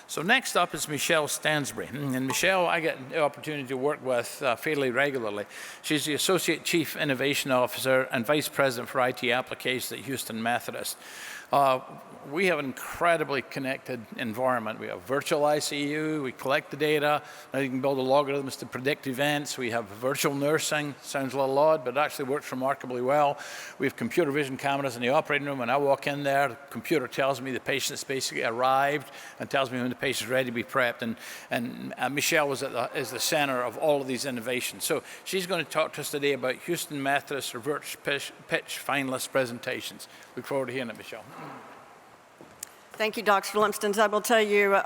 So next up is Michelle Stansbury. And Michelle, I get the opportunity to work with fairly regularly. She's the Associate Chief Innovation Officer and Vice President for IT Applications at Houston Methodist. We have an incredibly connected environment. We have virtual ICU, we collect the data, now you can build algorithms to predict events. We have virtual nursing, sounds a little odd, but it actually works remarkably well. We have computer vision cameras in the operating room. When I walk in there, the computer tells me the patient's basically arrived and tells me when the patient's ready to be prepped. And Michelle is the center of all of these innovations. So she's going to talk to us today about Houston Methodist reverse pitch finalist presentations. Look forward to hearing it, Michelle. Thank you, Dr. Limpstons. I will tell you,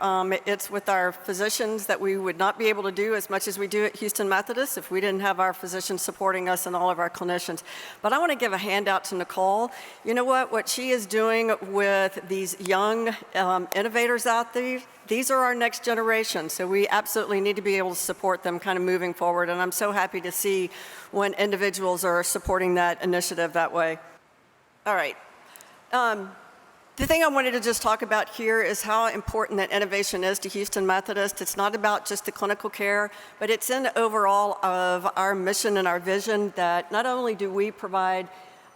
it's with our physicians that we would not be able to do as much as we do at Houston Methodist if we didn't have our physicians supporting us and all of our clinicians. But I want to give a handout to Nicole. You know what she is doing with these young innovators out there, these are our next generation, so we absolutely need to be able to support them kind of moving forward, and I'm so happy to see when individuals are supporting that initiative that way. All right. The thing I wanted to just talk about here is how important that innovation is to Houston Methodist. It's not about just the clinical care, but it's in overall of our mission and our vision that not only do we provide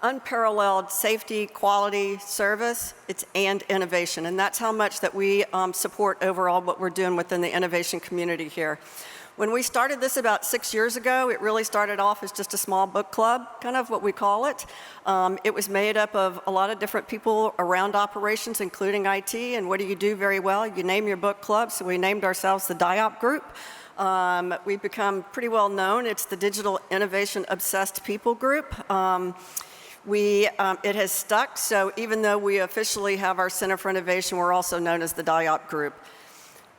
unparalleled safety, quality, service, and innovation. And that's how much that we support overall what we're doing within the innovation community here. When we started this about 6 years ago, it really started off as just a small book club, kind of what we call it. It was made up of a lot of different people around operations, including IT, and what do you do very well? You name your book club, so we named ourselves the DIOP Group. We've become pretty well known. It's the Digital Innovation Obsessed People Group. It has stuck, so even though we officially have our Center for Innovation, we're also known as the DIOP Group.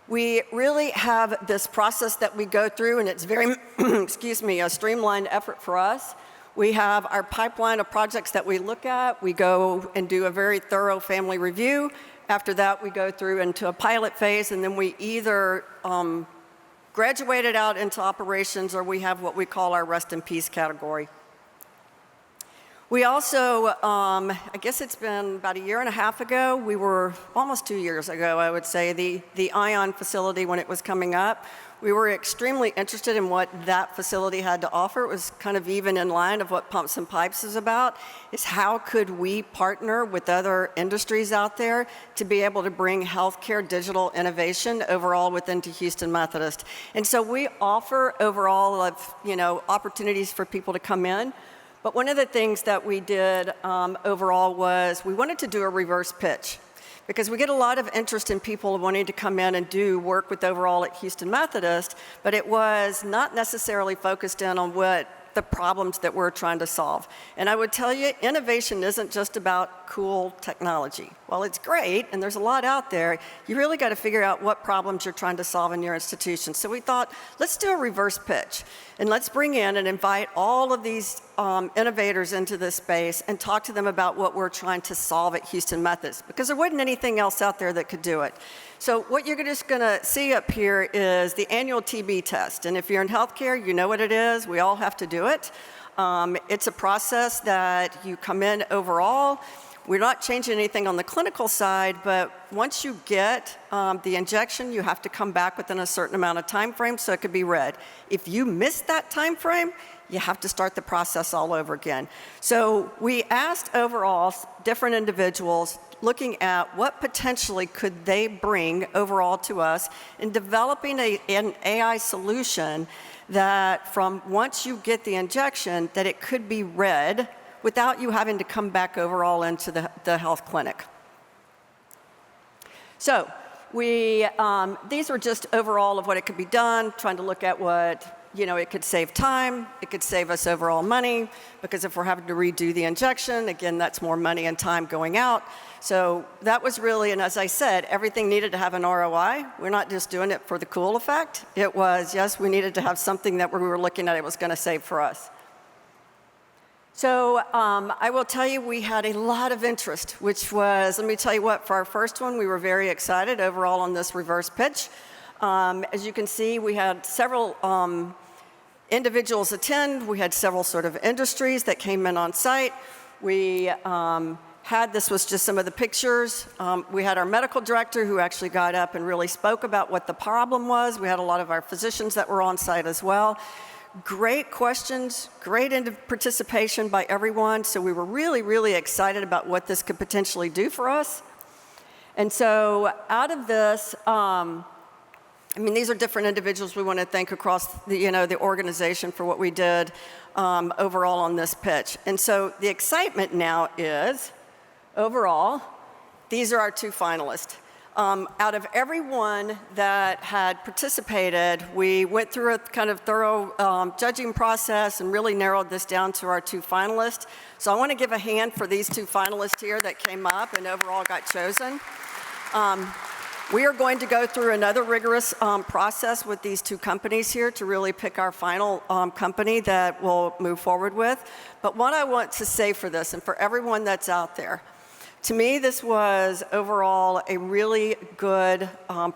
We really have this process that we go through, and it's very, excuse me, a streamlined effort for us. We have our pipeline of projects that we look at. We go and do a very thorough family review. After that, we go through into a pilot phase, and then we either graduate it out into operations, or we have what we call our rest in peace category. We also, I guess it's been about a year and a half ago, we were almost 2 years ago, I would say, the ION facility when it was coming up. We were extremely interested in what that facility had to offer. It was kind of even in line of what Pumps and Pipes is about, is how could we partner with other industries out there to be able to bring healthcare digital innovation overall within to Houston Methodist. And so we offer overall of, opportunities for people to come in. But one of the things that we did overall was we wanted to do a reverse pitch, because we get a lot of interest in people wanting to come in and do work with overall at Houston Methodist, but it was not necessarily focused in on what the problems that we're trying to solve. And I would tell you, innovation isn't just about cool technology. While it's great, and there's a lot out there, you really got to figure out what problems you're trying to solve in your institution. So we thought, let's do a reverse pitch, and let's bring in and invite all of these innovators into this space and talk to them about what we're trying to solve at Houston Methodist, because there wasn't anything else out there that could do it. So what you're just going to see up here is the annual TB test. And if you're in healthcare, you know what it is. We all have to do it. It's a process that you come in overall. We're not changing anything on the clinical side, but once you get the injection, you have to come back within a certain amount of time frame so it could be read. If you miss that time frame, you have to start the process all over again. So we asked overall different individuals looking at what potentially could they bring overall to us in developing an AI solution that from once you get the injection, that it could be read without you having to come back overall into the health clinic. So these were just overall of what it could be done, trying to look at what, it could save time, it could save us overall money, because if we're having to redo the injection, again, that's more money and time going out. So that was really, and as I said, everything needed to have an ROI. We're not just doing it for the cool effect. It was, yes, we needed to have something that we were looking at it was going to save for us. So I will tell you, we had a lot of interest, which was, let me tell you what, for our first one, we were very excited overall on this reverse pitch. As you can see, we had several individuals attend. We had several sort of industries that came in on site. We had. This was just some of the pictures. We had our medical director who actually got up and really spoke about what the problem was. We had a lot of our physicians that were on site as well. Great questions, great participation by everyone. So we were really, really excited about what this could potentially do for us. And so out of this, I mean, these are different individuals we want to thank across the organization for what we did overall on this pitch. And so the excitement now is, overall, these are our 2 finalists. Out of everyone that had participated, we went through a kind of thorough judging process and really narrowed this down to our 2 finalists. So I want to give a hand for these 2 finalists here that came up and overall got chosen. We are going to go through another rigorous process with these 2 companies here to really pick our final company that we'll move forward with. But what I want to say for this, and for everyone that's out there, to me, this was overall a really good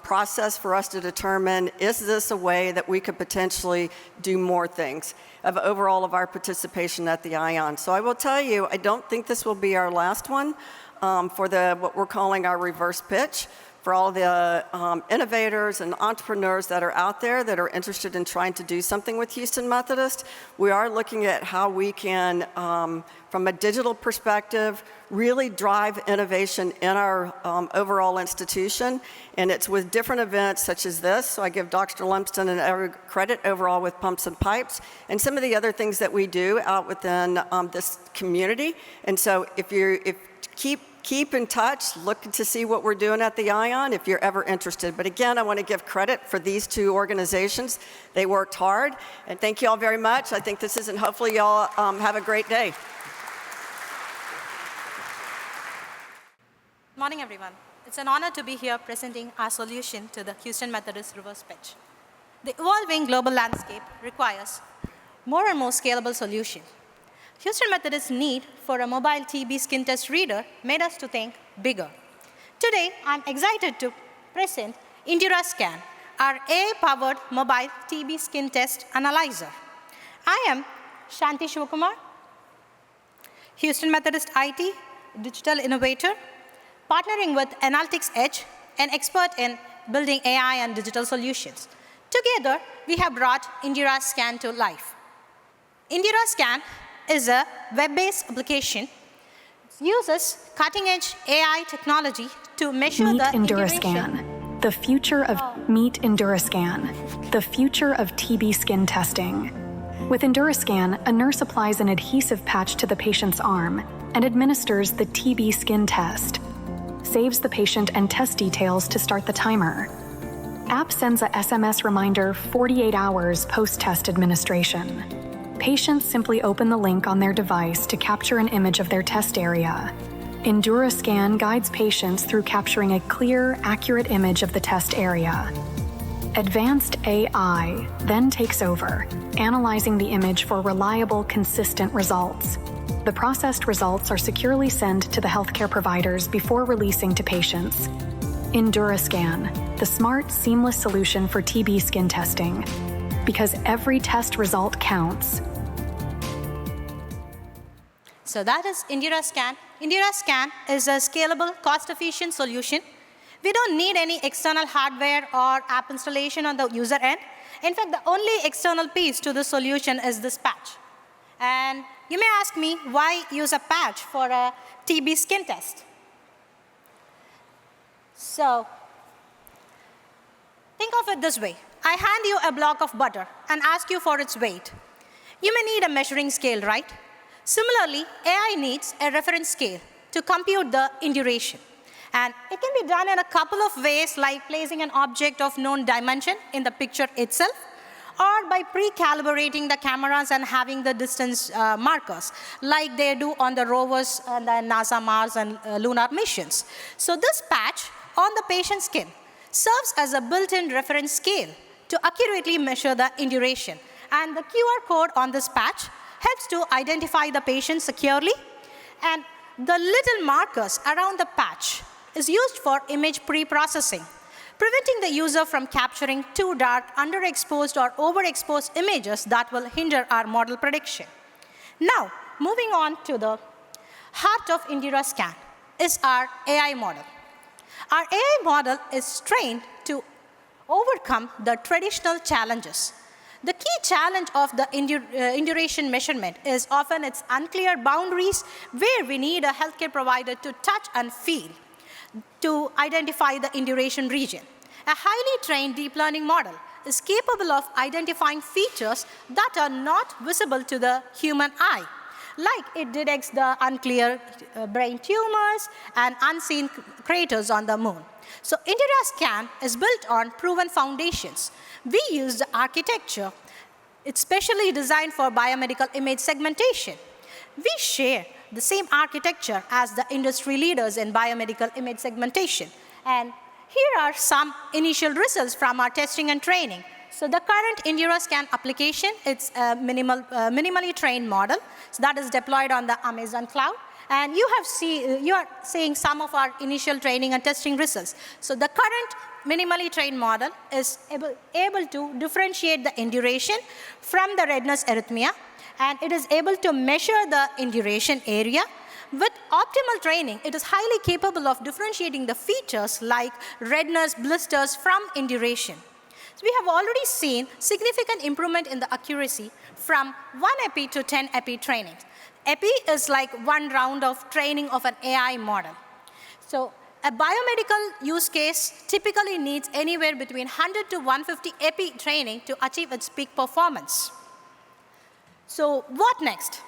process for us to determine, is this a way that we could potentially do more things of overall of our participation at the ION. So I will tell you, I don't think this will be our last one for what we're calling our reverse pitch. For all the innovators and entrepreneurs that are out there that are interested in trying to do something with Houston Methodist, we are looking at how we can, from a digital perspective, really drive innovation in our overall institution. And it's with different events such as this. So I give Dr. Lumsden and every credit overall with Pumps and Pipes and some of the other things that we do out within this community. And so if keep in touch, look to see what we're doing at the ION if you're ever interested. But again, I want to give credit for these 2 organizations. They worked hard, and thank you all very much. I think this is, and hopefully y'all have a great day. Morning, everyone. It's an honor to be here presenting our solution to the Houston Methodist reverse pitch. The evolving global landscape requires more and more scalable solutions. Houston Methodist's need for a mobile TB skin test reader made us to think bigger. Today, I'm excited to present InduraScan, our AI-powered mobile TB skin test analyzer. I am Shanti Shivakumar, Houston Methodist IT digital innovator, partnering with Analytics Edge, an expert in building AI and digital solutions. Together, we have brought InduraScan to life. InduraScan is a web-based application. It uses cutting-edge AI technology to measure Meet the InduraScan, the future of Meet InduraScan, the future of TB skin testing. With InduraScan, a nurse applies an adhesive patch to the patient's arm and administers the TB skin test, saves the patient and test details to start the timer. App sends a SMS reminder 48 hours post-test administration. Patients simply open the link on their device to capture an image of their test area. InduraScan guides patients through capturing a clear, accurate image of the test area. Advanced AI then takes over, analyzing the image for reliable, consistent results. The processed results are securely sent to the healthcare providers before releasing to patients. InduraScan, the smart, seamless solution for TB skin testing. Because every test result counts. So that is InduraScan. InduraScan is a scalable, cost-efficient solution. We don't need any external hardware or app installation on the user end. In fact, the only external piece to the solution is this patch. And you may ask me, why use a patch for a TB skin test? So think of it this way. I hand you a block of butter and ask you for its weight. You may need a measuring scale, right? Similarly, AI needs a reference scale to compute the induration. And it can be done in a couple of ways, like placing an object of known dimension in the picture itself, or by pre-calibrating the cameras and having the distance markers, like they do on the rovers and the NASA Mars and lunar missions. So this patch on the patient's skin serves as a built-in reference scale to accurately measure the induration. And the QR code on this patch helps to identify the patient securely. And the little markers around the patch is used for image pre-processing, preventing the user from capturing too dark, underexposed, or overexposed images that will hinder our model prediction. Now, moving on to the heart of IndiraScan is our AI model. Our AI model is trained to overcome the traditional challenges. The key challenge of the induration measurement is often its unclear boundaries, where we need a healthcare provider to touch and feel to identify the induration region. A highly trained deep learning model is capable of identifying features that are not visible to the human eye, like it detects the unclear brain tumors and unseen craters on the moon. So IndiraScan is built on proven foundations. We use the architecture. It's specially designed for biomedical image segmentation. We share the same architecture as the industry leaders in biomedical image segmentation. And here are some initial results from our testing and training. So the current IndiraScan application, it's a minimally trained model. So that is deployed on the Amazon cloud. And you are seeing some of our initial training and testing results. So the current minimally trained model is able to differentiate the induration from the redness erythema, and it is able to measure the induration area. With optimal training, it is highly capable of differentiating the features like redness, blisters from induration. So we have already seen significant improvement in the accuracy from 1 epi to 10 epi training. Epi is like one round of training of an AI model. So a biomedical use case typically needs anywhere between 100 to 150 epi training to achieve its peak performance. So what next?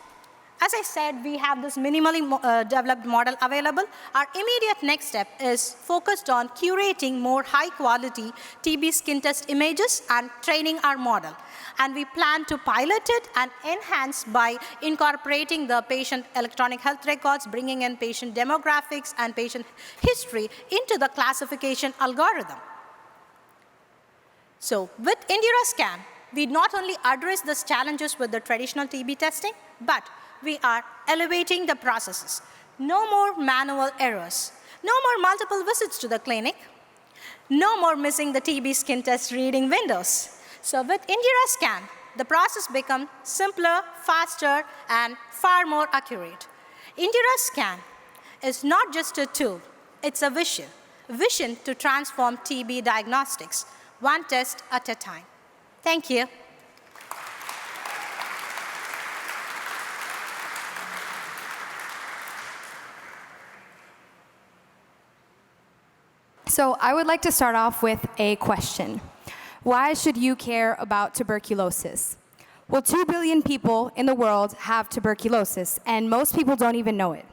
As I said, we have this minimally developed model available. Our immediate next step is focused on curating more high-quality TB skin test images and training our model. And we plan to pilot it and enhance by incorporating the patient electronic health records, bringing in patient demographics and patient history into the classification algorithm. So with IndiraScan, we not only address these challenges with the traditional TB testing, but we are elevating the processes. No more manual errors. No more multiple visits to the clinic. No more missing the TB skin test reading windows. So with IndiraScan, the process becomes simpler, faster, and far more accurate. IndiraScan is not just a tool, it's a vision to transform TB diagnostics, one test at a time. Thank you. So I would like to start off with a question. Why should you care about tuberculosis? Well, 2 billion people in the world have tuberculosis, and most people don't even know it.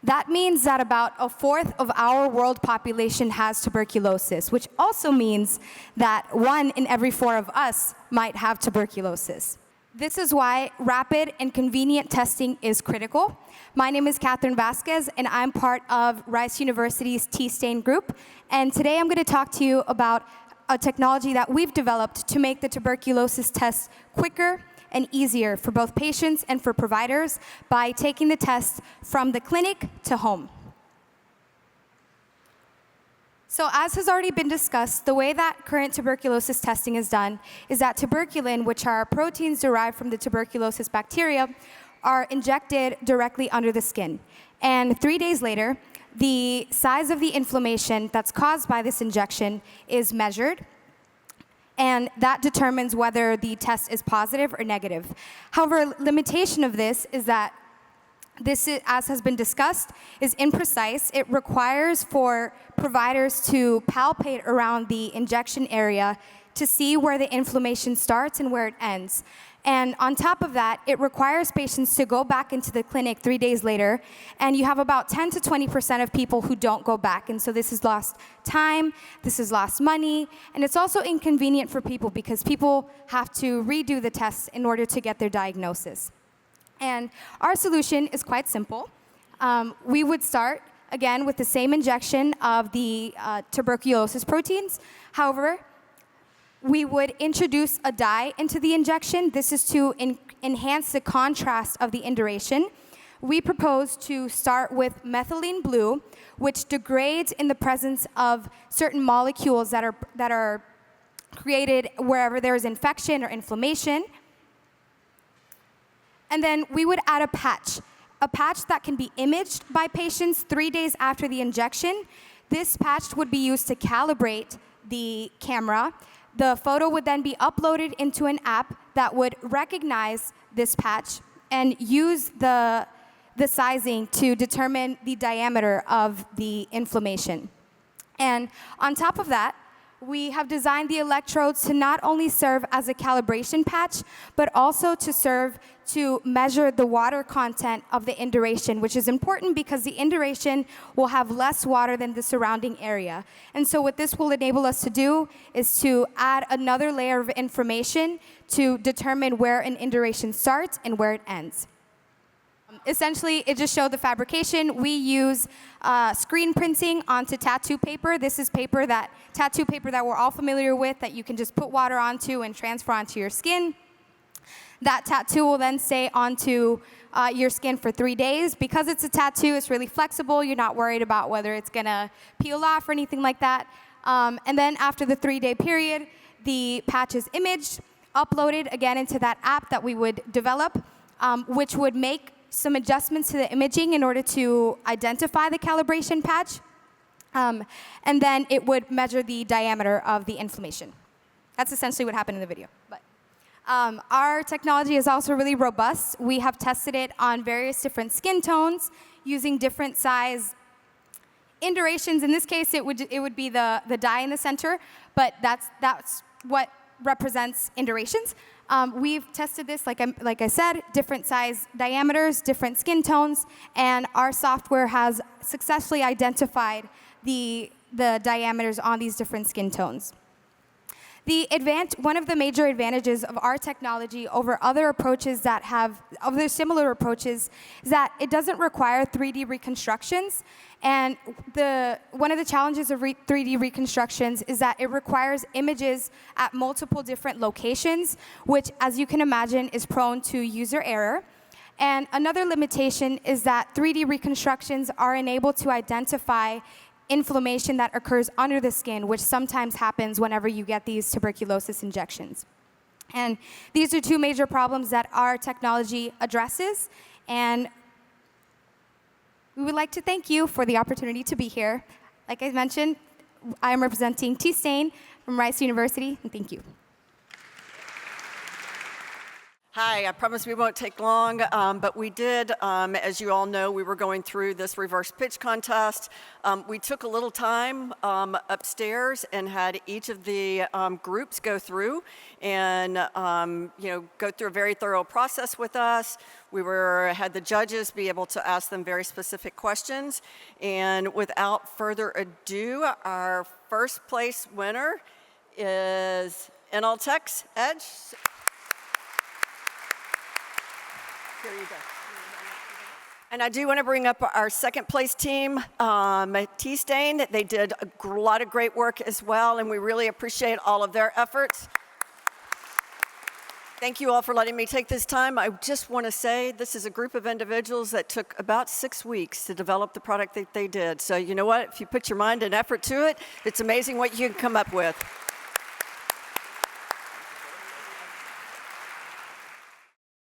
That means that about a fourth of our world population has tuberculosis, which also means that 1 in every 4 of us might have tuberculosis. This is why rapid and convenient testing is critical. My name is Catherine Vasquez, and I'm part of Rice University's T-STAIN group. And today I'm going to talk to you about a technology that we've developed to make the tuberculosis test quicker and easier for both patients and for providers by taking the test from the clinic to home. So as has already been discussed, the way that current tuberculosis testing is done is that tuberculin, which are proteins derived from the tuberculosis bacteria, are injected directly under the skin. And 3 days later, the size of the inflammation that's caused by this injection is measured, and that determines whether the test is positive or negative. However, a limitation of this is that this, as has been discussed, is imprecise. It requires for providers to palpate around the injection area to see where the inflammation starts and where it ends. And on top of that, it requires patients to go back into the clinic 3 days later, and you have about 10 to 20% of people who don't go back. And so this is lost time, this is lost money, and it's also inconvenient for people because people have to redo the tests in order to get their diagnosis. And our solution is quite simple. We would start, again, with the same injection of the tuberculosis proteins. However, we would introduce a dye into the injection. This is to enhance the contrast of the induration. We propose to start with methylene blue, which degrades in the presence of certain molecules that are created wherever there is infection or inflammation. And then we would add a patch. a patch that can be imaged by patients 3 days after the injection. This patch would be used to calibrate the camera. The photo would then be uploaded into an app that would recognize this patch and use the sizing to determine the diameter of the inflammation. And on top of that, we have designed the electrodes to not only serve as a calibration patch, but also to serve to measure the water content of the induration, which is important because the induration will have less water than the surrounding area. And so what this will enable us to do is to add another layer of information to determine where an induration starts and where it ends. Essentially, it just showed the fabrication. We use screen printing onto tattoo paper. This is tattoo paper that we're all familiar with, that you can just put water onto and transfer onto your skin. That tattoo will then stay onto your skin for 3 days. Because it's a tattoo, it's really flexible. You're not worried about whether it's going to peel off or anything like that. And then after the 3-day period, the patch is imaged, uploaded again into that app that we would develop, which would make some adjustments to the imaging in order to identify the calibration patch. And then it would measure the diameter of the inflammation. That's essentially what happened in the video. But our technology is also really robust. We have tested it on various different skin tones using different size indurations. In this case, it would be the dye in the center, but that's what represents indurations. We've tested this, like I said, different size diameters, different skin tones, and our software has successfully identified the diameters on these different skin tones. One of the major advantages of our technology over other approaches other similar approaches, is that it doesn't require 3D reconstructions. And one of the challenges of 3D reconstructions is that it requires images at multiple different locations, which, as you can imagine, is prone to user error. And another limitation is that 3D reconstructions are unable to identify inflammation that occurs under the skin, which sometimes happens whenever you get these tuberculosis injections. And these are two major problems that our technology addresses. And we would like to thank you for the opportunity to be here. Like I mentioned, I am representing T. Stain from Rice University, and thank you. Hi, I promise we won't take long, but we did, as you all know, we were going through this reverse pitch contest. We took a little time upstairs and had each of the groups go through and go through a very thorough process with us. We had the judges be able to ask them very specific questions. And without further ado, our first place winner is Inaltech's Edge. Here you go. And I do want to bring up our second place team, T-Stain. They did a lot of great work as well, and we really appreciate all of their efforts. Thank you all for letting me take this time. I just want to say this is a group of individuals that took about 6 weeks to develop the product that they did. So you know what? If you put your mind and effort to it, it's amazing what you can come up with.